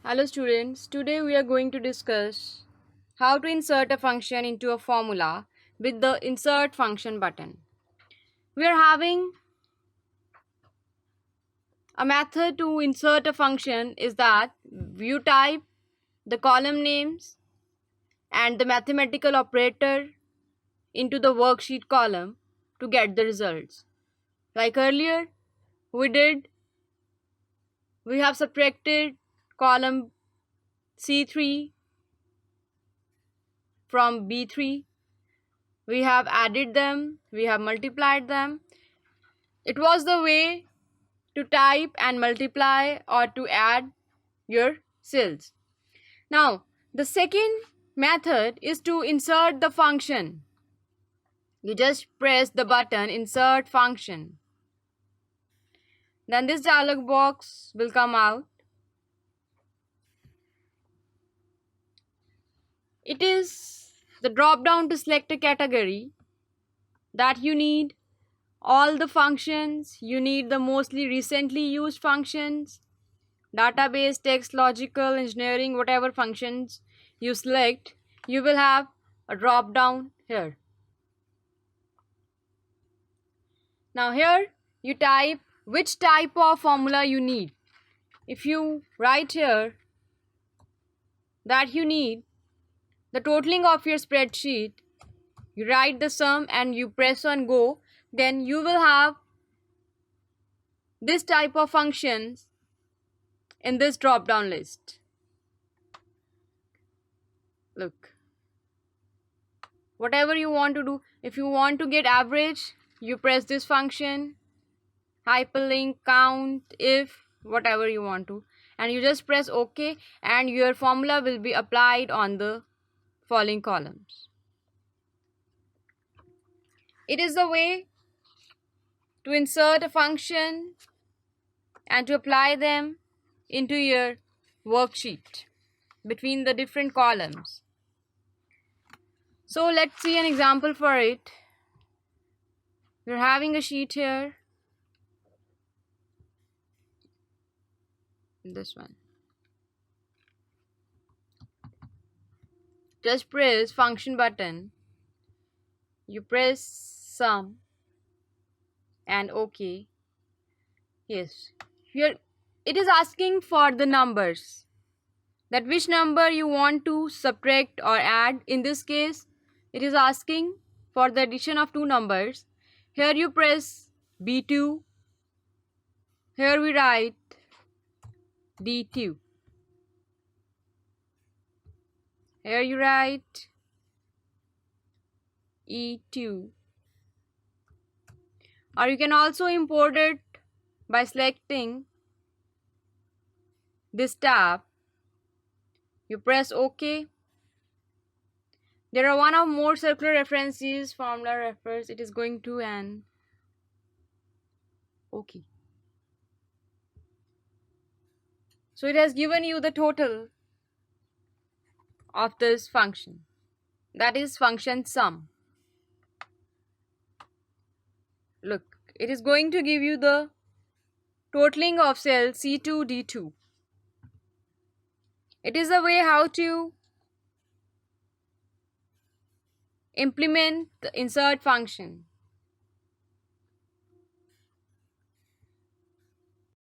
Hello students, today we are going to discuss how to insert a function into a formula with the insert function button. We are having a method to insert a function is that you type the column names and the mathematical operator into the worksheet column to get the results. Like earlier we have subtracted column C3 from B3. We have added them, we have multiplied them. It was the way to type and multiply or to add your cells. Now, the second method is to insert the function. You just press the button insert function. Then this dialog box will come out. It is the drop down to select a category that you need all the functions, you need the mostly recently used functions, database, text, logical, engineering, whatever functions you select, you will have a drop down here. Now here you type which type of formula you need. If you write here that you need the totaling of your spreadsheet, you write the sum and you press on go, then you will have this type of functions in this drop down list. Look, whatever you want to do, if you want to get average, you press this function, hyperlink, count, if, whatever you want to, and you just press OK, and your formula will be applied on the following columns. It is the way to insert a function and to apply them into your worksheet between the different columns. So let's see an example for it. We're having a sheet here, this one. Just press function button, you press sum and OK. Yes, here it is asking for the numbers, that which number you want to subtract or add. In this case it is asking for the addition of two numbers. Here you press B2, here we write D2, here you write E2, or you can also import it by selecting this tab. You press OK. There are one or more circular references, formula refers, it is going to an OK. So it has given you the total of this function, that is function sum. Look, it is going to give you the totaling of cell C2, D2. It is a way how to implement the insert function.